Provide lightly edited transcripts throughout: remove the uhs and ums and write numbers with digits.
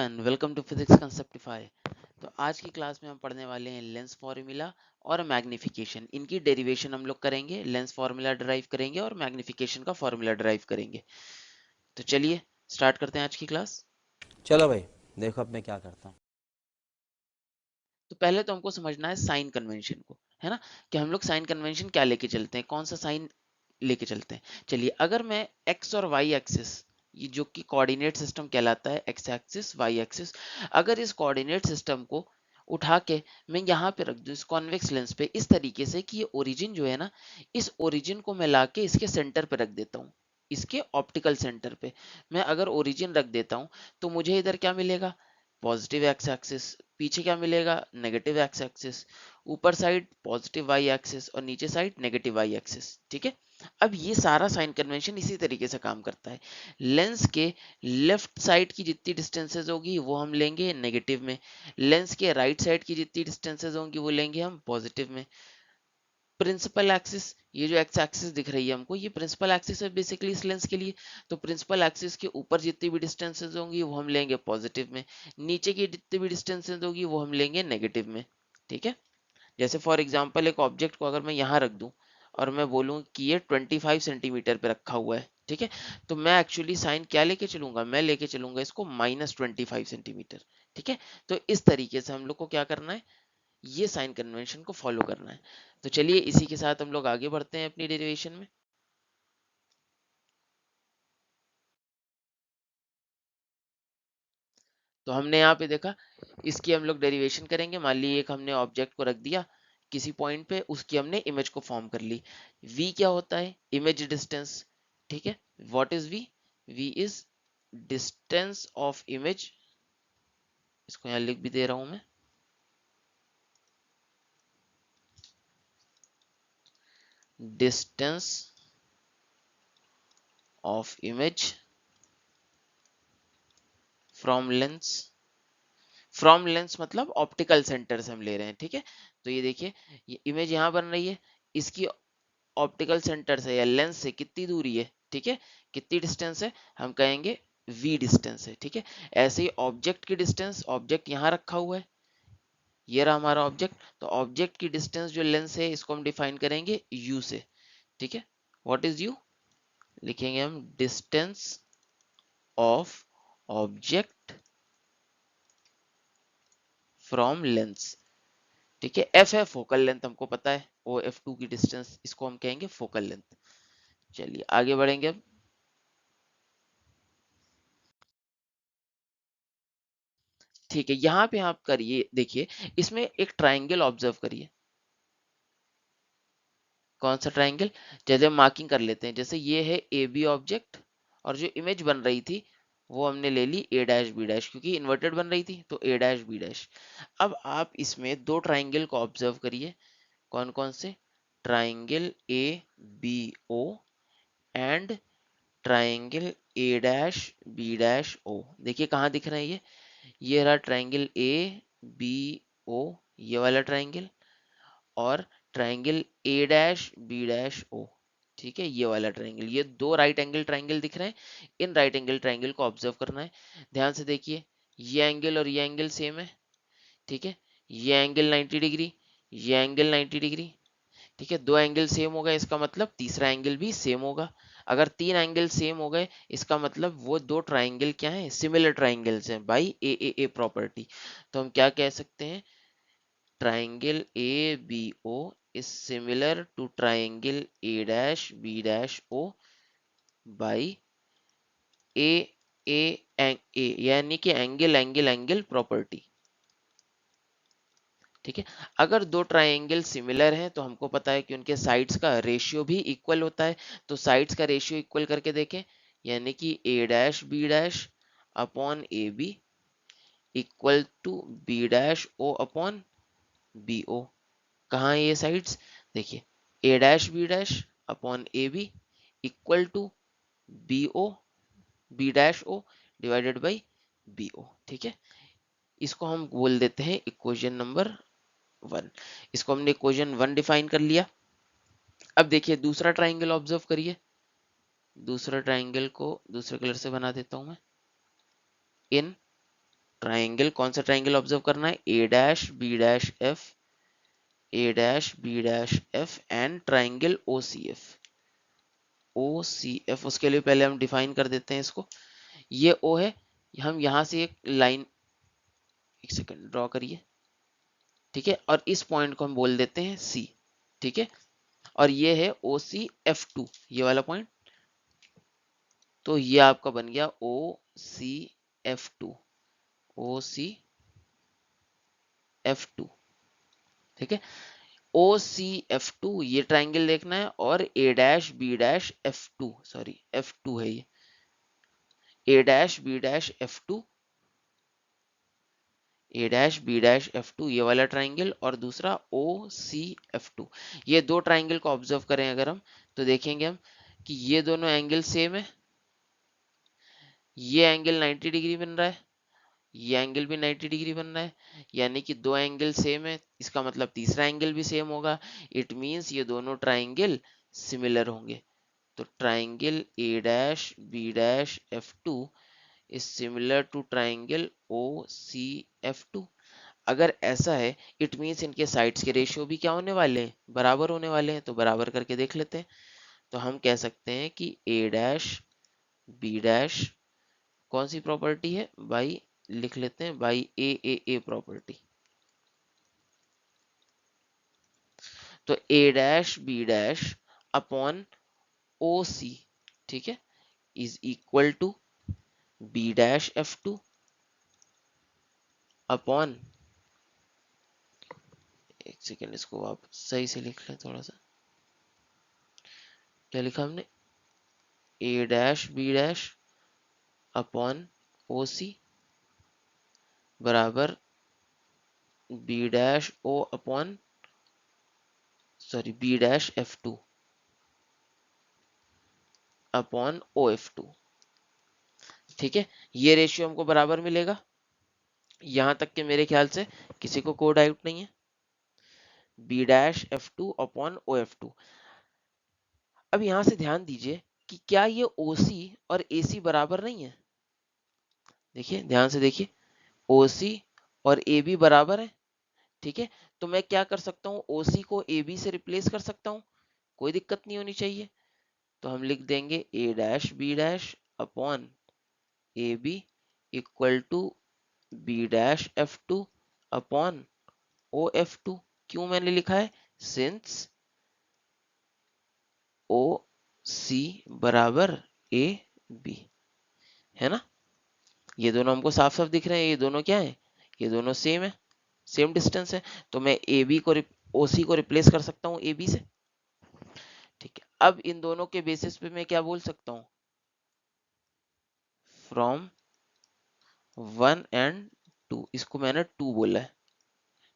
Everyone, welcome to physics conceptify. तो आज की क्लास में हम पढ़ने वाले हैं लेंस फॉर्मूला और मैग्निफिकेशन। इनकी डेरिवेशन हम लोग करेंगे, लेंस फॉर्मूला डिराइव करेंगे और मैग्निफिकेशन का फॉर्मूला डिराइव करेंगे। तो चलिए स्टार्ट करते हैं आज की क्लास। चलो भाई, देखो अब मैं क्या करता हूँ। तो पहले तो हमको समझना है साइन कन्वेंशन को, है ना, कि हम लोग साइन कन्वेंशन क्या लेके चलते हैं, कौन सा साइन लेके चलते हैं। चलिए, अगर मैं एक्स और वाई एक्सिस, ये जो कि कोऑर्डिनेट सिस्टम कहलाता है, एक्स एक्सिस वाई एक्सिस, अगर इस कोऑर्डिनेट सिस्टम को उठा के मैं यहाँ पे रख दूं इस कॉन्वेक्स लेंस पे इस तरीके से कि ये ओरिजिन जो है ना, इस ओरिजिन को मैं लाके इसके सेंटर पे रख देता हूँ, इसके ऑप्टिकल सेंटर पे मैं अगर ओरिजिन रख देता हूँ, तो मुझे इधर क्या मिलेगा, पॉजिटिव एक्स एक्सिस, पीछे क्या मिलेगा, नेगेटिव एक्स एक्सिस, ऊपर साइड पॉजिटिव वाई एक्सिस और नीचे साइड नेगेटिव वाई एक्सिस। ठीक है, अब ये सारा साइन कन्वेंशन इसी तरीके से काम करता है। लेंस के लेफ्ट साइड की जितनी डिस्टेंसेज होगी वो हम लेंगे नेगेटिव में, लेंस के राइट साइड की जितनी डिस्टेंसेज होंगी वो लेंगे हम पॉजिटिव में। प्रिंसिपल एक्सिस, ये जो एक्स एक्सिस दिख रही है हमको, ये प्रिंसिपल एक्सिस है बेसिकली इस लेंस के लिए। तो प्रिंसिपल एक्सिस के ऊपर जितनी भी डिस्टेंसेज होंगी वो हम लेंगे पॉजिटिव में, नीचे की जितनी भी डिस्टेंसेज होगी वो हम लेंगे नेगेटिव में। ठीक है, जैसे फॉर एग्जांपल एक ऑब्जेक्ट को अगर मैं यहाँ रख दूं और मैं बोलूं कि ये 25 सेंटीमीटर पे रखा हुआ है, ठीक है, तो मैं एक्चुअली साइन क्या लेके चलूंगा, मैं लेके चलूंगा इसको -25 सेंटीमीटर। ठीक है, तो इस तरीके से हम लोग को क्या करना है, ये साइन कन्वेंशन को फॉलो करना है। तो चलिए इसी के साथ हम लोग आगे बढ़ते हैं अपनी डेरिवेशन में। तो हमने यहाँ पे देखा, इसकी हम लोग डेरिवेशन करेंगे। मान लीजिए एक हमने ऑब्जेक्ट को रख दिया किसी पॉइंट पे, उसकी हमने इमेज को फॉर्म कर ली। v क्या होता है, इमेज डिस्टेंस। ठीक है, what is v, v is distance of image, इसको यहाँ लिख भी दे रहा हूं मैं, distance of image from lens. From lens मतलब ऑप्टिकल सेंटर से हम ले रहे हैं। ठीक है, तो ये देखिए, ये इमेज यहाँ बन रही है, इसकी ऑप्टिकल सेंटर से या लेंस से कितनी दूरी है, ठीक है, कितनी डिस्टेंस है, हम कहेंगे v डिस्टेंस है। ठीक है, ऐसे ही ऑब्जेक्ट की डिस्टेंस, ऑब्जेक्ट यहाँ रखा हुआ है, ये रहा हमारा ऑब्जेक्ट, तो ऑब्जेक्ट की डिस्टेंस जो लेंस है इसको हम डिफाइन करेंगे u से। ठीक है, व्हाट इज u, लिखेंगे हम distance of object from lens. ठीक है, f है फोकल लेंथ, हमको पता है, ओ f2 की डिस्टेंस, इसको हम कहेंगे फोकल लेंथ। चलिए आगे बढ़ेंगे अब। ठीक है, यहाँ पे आप करिए, देखिए इसमें एक ट्राइंगल ऑब्जर्व करिए। कौन सा ट्राइंगल, जैसे मार्किंग कर लेते हैं, जैसे ये है ए बी ऑब्जेक्ट, और जो इमेज बन रही थी वो हमने ले ली ए डैश बी डैश, क्योंकि इन्वर्टेड बन रही थी तो ए डैश बी डैश। अब आप इसमें दो ट्राइंगल को ऑब्जर्व करिए। कौन कौन से, triangle A B O and triangle A dash B dash O. देखिए कहाँ दिख रहे हैं ये रहा ट्राइंगल ए बी ओ, ये वाला ट्राइंगल, और triangle A dash B dash O. ठीक है, ये वाला ट्राइंगल, ये दो राइट एंगल ट्राइंगल दिख रहे हैं। इन राइट एंगल ट्राइंगल को ऑब्जर्व करना है। ध्यान से देखिए, ये एंगल और ये एंगल सेम है। ठीक है, ये एंगल 90 डिग्री, ये एंगल 90 डिग्री। ठीक है, दो एंगल सेम हो गए, इसका मतलब तीसरा एंगल भी सेम होगा। अगर तीन एंगल सेम हो गए, इसका मतलब वो दो ट्राइंगल क्या है, सिमिलर ट्राइंगल्स हैं बाई ए प्रॉपर्टी। तो हम क्या कह सकते हैं, triangle ABO is similar to triangle A dash B dash O by A A A, यानी कि एंगल एंगल एंगल प्रॉपर्टी। ठीक है, अगर दो ट्राइंगल सिमिलर हैं तो हमको पता है कि उनके साइड्स का रेशियो भी इक्वल होता है। तो साइड्स का रेशियो इक्वल करके देखें, यानी कि A dash B dash upon A B equal to B dash O upon B O. कहाँ है ये साइड्स, देखिए, A dash B dash upon A B equal to B O B dash O divided by B O. ठीक है, इसको हम बोल देते हैं इक्वेशन नंबर 1। इसको हमने इक्वेशन 1 डिफाइन कर लिया। अब देखिए दूसरा ट्राइंगल ऑब्जर्व करिए, दूसरा ट्राइंगल को दूसरे कलर से बना देता हूं मैं। इन ट्राइंगल, कौन सा ट्राइंगल ऑब्जर्व करना है? A dash B dash F, A dash B dash F and triangle O C F. O C F, उसके लिए पहले हम डिफाइन कर देते हैं इसको। ये ओ है, हम यहां से एक लाइन, एक सेकंड ड्रॉ करिए, ठीक है, और इस पॉइंट को हम बोल देते हैं सी, ठीक है, और ये है ओ सी एफ टू, ये वाला पॉइंट। तो ये आपका बन गया O C F two, O C F two, ठीक है। ओ सी एफ टू ये ट्राइंगल देखना है, और A dash B dash F two, sorry F two है ये, A dash B dash F two, A dash B dash F two ये वाला ट्राइंगल, और दूसरा ओ सी एफ टू। ये दो ट्राइंगल को ऑब्जर्व करें अगर हम, तो देखेंगे हम कि ये दोनों एंगल सेम है। ये एंगल 90 डिग्री बन रहा है, ये एंगल भी 90 डिग्री बन रहा है, यानी कि दो एंगल सेम है, इसका मतलब तीसरा एंगल भी सेम होगा। इट मीन्स ये दोनों ट्राइंगल सिमिलर होंगे। तो triangle A dash B dash F two is similar to triangle O C F two. अगर ऐसा है, इट मीन्स इनके साइड्स के रेशियो भी क्या होने वाले हैं? बराबर होने वाले हैं। तो बराबर करके देख लेते हैं। तो हम कह सकते हैं कि ए डैश बी डैश कौन सी प्रॉपर्टी है बाई, लिख लेते हैं बाई ए प्रॉपर्टी। तो A dash B dash upon O C, ठीक है, is equal to B dash F two upon, एक सेकेंड इसको आप सही से लिख लें थोड़ा सा। क्या लिखा हमने? A dash B dash upon O C बराबर B dash O upon, sorry B dash F two upon O F two, ठीक है। ये रेशियो हमको बराबर मिलेगा। यहां तक के मेरे ख्याल से किसी को कोई डाउट नहीं है। B dash F two upon O F two. अब यहां से ध्यान दीजिए कि क्या ये ओ सी और ए सी बराबर नहीं है? देखिए ध्यान से देखिए, ओ सी और ए बी बराबर है, ठीक है। तो मैं क्या कर सकता हूँ, ओ सी को ए बी से रिप्लेस कर सकता हूँ, कोई दिक्कत नहीं होनी चाहिए। तो हम लिख देंगे A dash B dash upon A B equal to B dash F two upon O F two. क्यों मैंने लिखा है? सिंस ओ सी बराबर ए बी, है ना। ये दोनों हमको साफ साफ दिख रहे हैं, ये दोनों क्या है? ये दोनों सेम है, सेम डिस्टेंस है। तो मैं ए बी को ओ सी को रिप्लेस कर सकता हूँ ए बी से, ठीक है। अब इन दोनों के बेसिस पे मैं क्या बोल सकता हूँ? फ्रॉम वन एंड टू, इसको मैंने टू बोला है,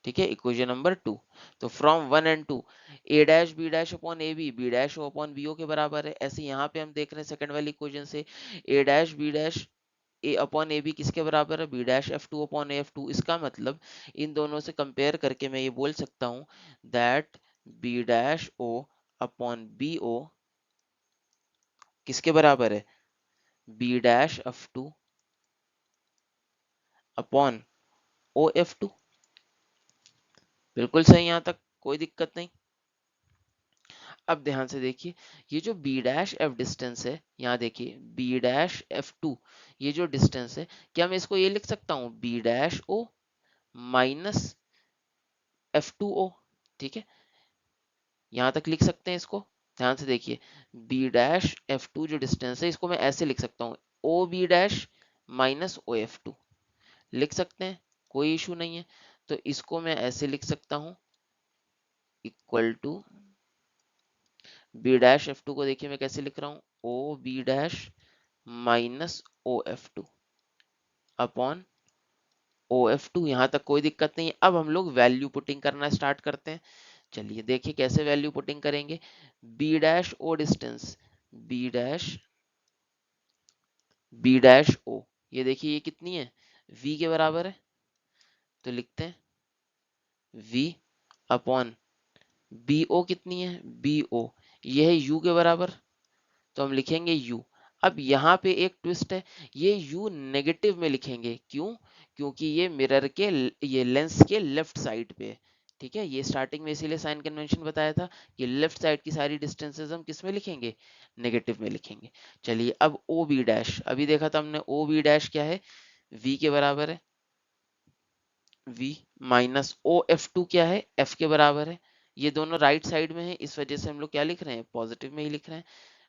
ठीक है, इक्वेशन नंबर टू। तो from one and two, A dash B dash upon A B, B dash O upon B O के बराबर है। ऐसे यहाँ पे हम देख रहे हैं सेकंड वाली इक्वेशन से, A dash B dash A upon A B किसके बराबर है? B dash F two upon F two. इसका मतलब इन दोनों से कंपेयर करके मैं ये बोल सकता हूँ that B dash O upon B O किसके बराबर है? B dash F two upon O F two. बिल्कुल सही, यहाँ तक कोई दिक्कत नहीं। अब ध्यान से देखिए, ये जो बी डैश एफ डिस्टेंस है, यहाँ देखिए बी डैश एफ टू, ये जो डिस्टेंस है, क्या मैं इसको ये लिख सकता हूँ B dash O minus F two O, ठीक है, यहाँ तक लिख सकते हैं इसको। ध्यान से देखिए, बी डैश एफ टू जो डिस्टेंस है, इसको मैं ऐसे लिख सकता हूँ O B dash minus O F two, लिख सकते हैं, कोई इशू नहीं है। तो इसको मैं ऐसे लिख सकता हूँ equal to B dash F two को देखिए मैं कैसे लिख रहा हूँ, O B dash minus O F two upon O F two. यहाँ तक कोई दिक्कत नहीं है। अब हम लोग वैल्यू पुटिंग करना स्टार्ट करते हैं। चलिए देखिए कैसे वैल्यू पुटिंग करेंगे। B dash O distance, B dash B dash O, ये देखिए ये कितनी है? v के बराबर है। तो लिखते हैं v अपॉन बी ओ कितनी है? बी ओ ये है u के बराबर, तो हम लिखेंगे u। अब यहाँ पे एक ट्विस्ट है, ये u नेगेटिव में लिखेंगे, क्यों? क्योंकि ये मिरर के ये लेंस के लेफ्ट साइड पे है, ठीक है। ये स्टार्टिंग में इसीलिए साइन कन्वेंशन बताया था कि लेफ्ट साइड की सारी डिस्टेंसेस हम किस में लिखेंगे, नेगेटिव में लिखेंगे। चलिए अब ओ बी डैश, अभी देखा था हमने ओ बी डैश क्या है, v के बराबर है, v minus O F two क्या है, f के बराबर है। ये दोनों राइट साइड में है, इस वजह से हम लोग क्या लिख रहे हैं, पॉजिटिव में ही लिख रहे हैं,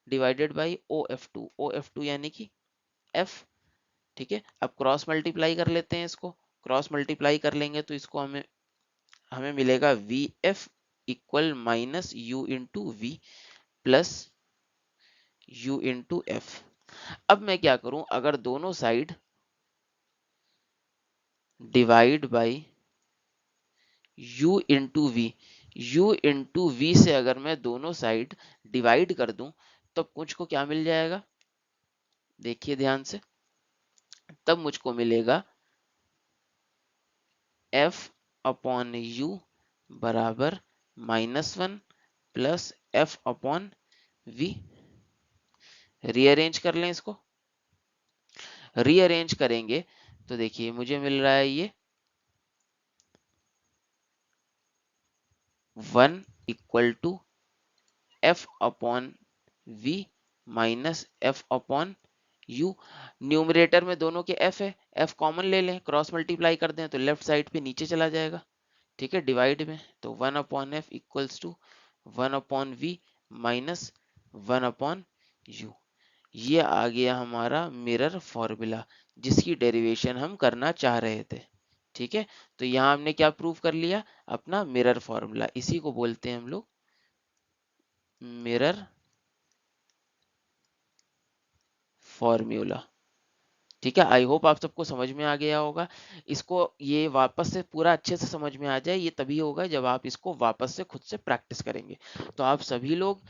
divided by O F two यानी कि f, ठीक है। अब क्रॉस मल्टीप्लाई कर लेते हैं इसको, क्रॉस मल्टीप्लाई कर लेंगे तो इसको हमें हमें मिलेगा V F equal minus U into V plus U into F. अब मैं क्या करूं, अगर दोनों side divide by u into V, u into V से अगर मैं दोनों साइड डिवाइड कर दूं तब मुझको क्या मिल जाएगा, देखिए ध्यान से, तब मुझको मिलेगा f अपॉन u बराबर -1 plus f upon v। Rearrange कर लें इसको, रीअरेंज करेंगे तो देखिए मुझे मिल रहा है ये 1 equal to f upon v minus f upon u। Numerator में दोनों के f है, f कॉमन ले लें, क्रॉस मल्टीप्लाई कर दें तो लेफ्ट साइड पे नीचे चला जाएगा, ठीक है, डिवाइड में, तो 1 upon F equals to 1 upon V minus 1 upon U. ये आ गया हमारा मिरर फॉर्मूला जिसकी डेरिवेशन हम करना चाह रहे थे, ठीक है। तो यहाँ हमने क्या प्रूव कर लिया, अपना मिरर फॉर्मूला, इसी को बोलते हैं हम लोग मिरर फॉर्मूला, ठीक है। आई होप आप सबको समझ में आ गया होगा। इसको ये वापस से पूरा अच्छे से समझ में आ जाए, ये तभी होगा जब आप इसको वापस से खुद से प्रैक्टिस करेंगे। तो आप सभी लोग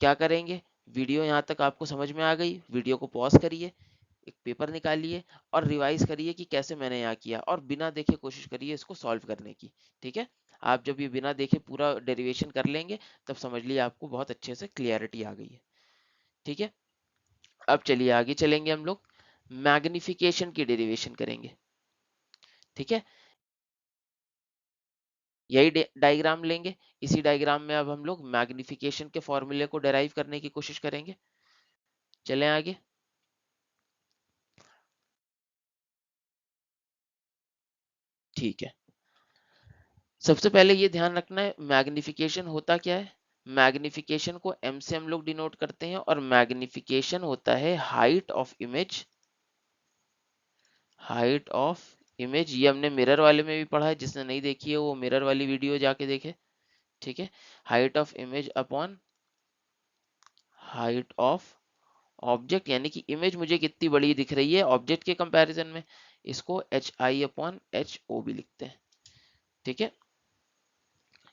क्या करेंगे, वीडियो यहाँ तक आपको समझ में आ गई, वीडियो को पॉज करिए, एक पेपर निकालिए और रिवाइज करिए कि कैसे मैंने यहाँ किया, और बिना देखे कोशिश करिए इसको सॉल्व करने की, ठीक है। आप जब ये बिना देखे पूरा डेरिवेशन कर लेंगे तब समझ लिए आपको बहुत अच्छे से क्लियरिटी आ गई है, ठीक है। अब चलिए आगे चलेंगे, हम लोग मैग्निफिकेशन की डेरिवेशन करेंगे, ठीक है। यही डायग्राम लेंगे, इसी डायग्राम में अब हम लोग मैग्निफिकेशन के फॉर्मूले को डेराइव करने की कोशिश करेंगे। चलें आगे, ठीक है। सबसे पहले ये ध्यान रखना है मैग्निफिकेशन होता क्या है, मैग्निफिकेशन को m से हम लोग डिनोट करते हैं, और मैग्निफिकेशन होता है height of image, height of image. ये हमने मिरर वाले में भी पढ़ा है, जिसने नहीं देखी है वो मिरर वाली वीडियो जाके देखे, ठीक है। Height of image upon height of object, यानी कि इमेज मुझे कितनी बड़ी दिख रही है ऑब्जेक्ट के कंपैरिजन में, इसको H I upon H O भी लिखते हैं, ठीक है।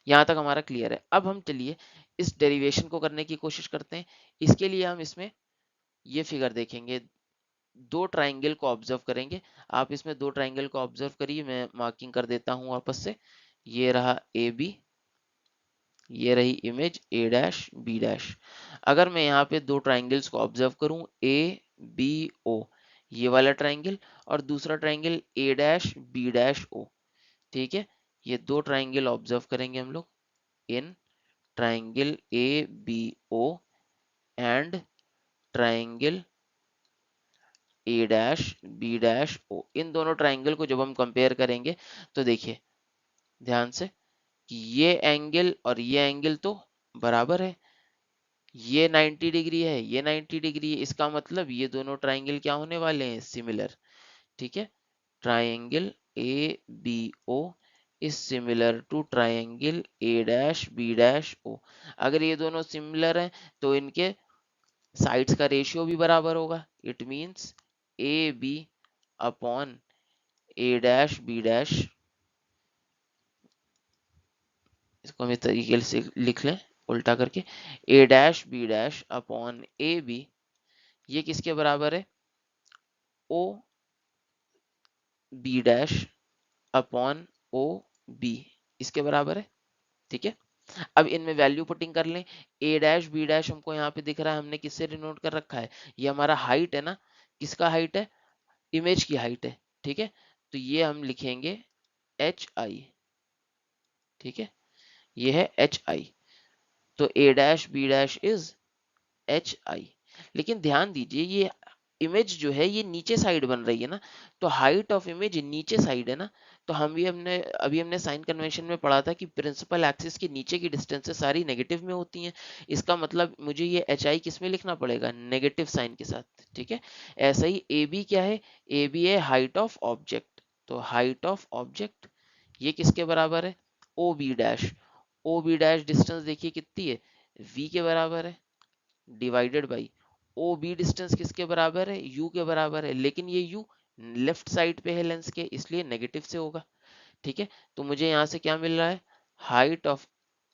यहाँ तक हमारा क्लियर है। अब हम चलिए इस डेरिवेशन को करने की कोशिश करते हैं। इसके लिए हम इसमें ये फिगर देखेंगे, दो ट्राइंगल को ऑब्जर्व करेंगे। आप इसमें दो ट्राइंगल को ऑब्जर्व करिए, मैं मार्किंग कर देता हूँ वापस से। ये रहा ए बी, ये रही image A dash B dash. अगर मैं यहाँ पे दो ट्राइंगल्स को ऑब्जर्व करूँ, ए बी ओ, ये वाला ट्राइंगल, और दूसरा triangle A dash B dash O, ठीक है। ये दो ट्राइंगल ऑब्जर्व करेंगे हम लोग इन triangle A B O and triangle A dash B dash O. इन दोनों ट्राइंगल को जब हम कंपेयर करेंगे तो देखिए ध्यान से कि ये एंगल और ये एंगल तो बराबर है, ये 90 डिग्री है, ये 90 डिग्री है, इसका मतलब ये दोनों ट्राइंगल क्या होने वाले हैं, सिमिलर, ठीक है। Triangle A B O is similar to triangle A dash B dash O. अगर ये दोनों सिमिलर हैं तो इनके साइड्स का रेशियो भी बराबर होगा, it means A B upon A dash B dash, इसको हम इस तरीके से लिख लें उल्टा करके, A dash B dash upon A B, ये किसके बराबर है, O B dash upon O B, इसके बराबर है, ठीक है। अब इनमें वैल्यू पुटिंग कर लें। ए डैश बी डैश हमको यहाँ पे दिख रहा है, हमने किससे डिनोट कर रखा है, ये हमारा हाइट है ना, किसका हाइट है, इमेज की हाइट है, ठीक है। तो ये हम लिखेंगे एच आई, ठीक है, ये है एच आई। तो A dash B dash is H I. लेकिन ध्यान दीजिए ये इमेज जो है ये नीचे साइड बन रही है ना, तो हाइट ऑफ इमेज नीचे साइड है ना। तो हम भी हमने अभी हमने साइन कन्वेंशन में पढ़ा था कि प्रिंसिपल एक्सिस के नीचे की डिस्टेंसेस सारी नेगेटिव में होती हैं। इसका मतलब मुझे ये एच आई किस में लिखना पड़ेगा, नेगेटिव साइन के साथ, ठीक है। ऐसा ही ए बी क्या है, ए बी है हाइट ऑफ ऑब्जेक्ट। तो हाइट ऑफ ऑब्जेक्ट ये किसके बराबर है, O B dash. O B dash distance देखिए कितनी है, वी के बराबर है, divided by O B distance किसके बराबर है, यू के बराबर है। लेकिन ये यू लेफ्ट साइड पे है लेंस के, इसलिए नेगेटिव से होगा, ठीक है। तो मुझे यहाँ से क्या मिल रहा है, height of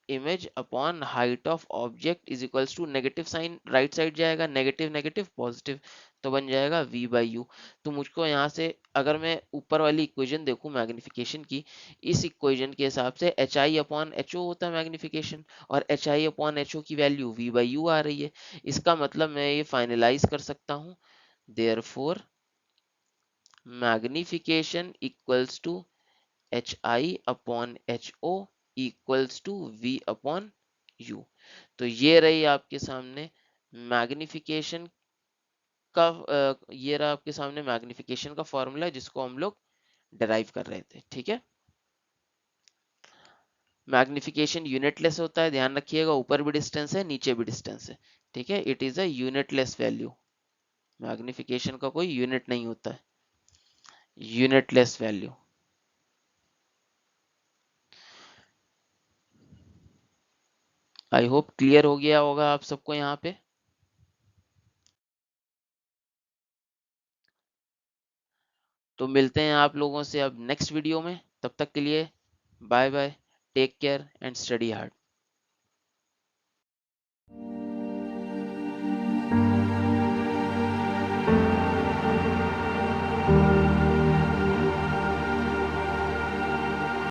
image upon height of object is equals to negative sign right side जाएगा, नेगेटिव नेगेटिव पॉजिटिव, तो बन जाएगा v बाई यू। तो मुझको यहाँ से अगर मैं ऊपर वाली इक्वेशन देखूं मैग्निफिकेशन की, इस इक्वेशन के हिसाब से H I upon H O होता है मैग्निफिकेशन, और H I upon H O की वैल्यू v बाई यू आ रही है। इसका मतलब मैं ये फाइनलाइज कर सकता हूँ, therefore magnification equals to H I upon H O equals to v upon u। तो ये रही आपके सामने मैग्निफिकेशन का ये रहा आपके सामने मैग्निफिकेशन का फॉर्मूला जिसको हम लोग डिराइव कर रहे थे, ठीक है। मैग्निफिकेशन यूनिटलेस होता है, ध्यान रखिएगा, ऊपर भी डिस्टेंस है नीचे भी डिस्टेंस है, ठीक है। It is a unitless value, magnification का कोई यूनिट नहीं होता है, unitless value. I hope clear हो गया होगा आप सबको यहाँ पे। तो मिलते हैं आप लोगों से अब नेक्स्ट वीडियो में, तब तक के लिए bye bye, take care and study hard.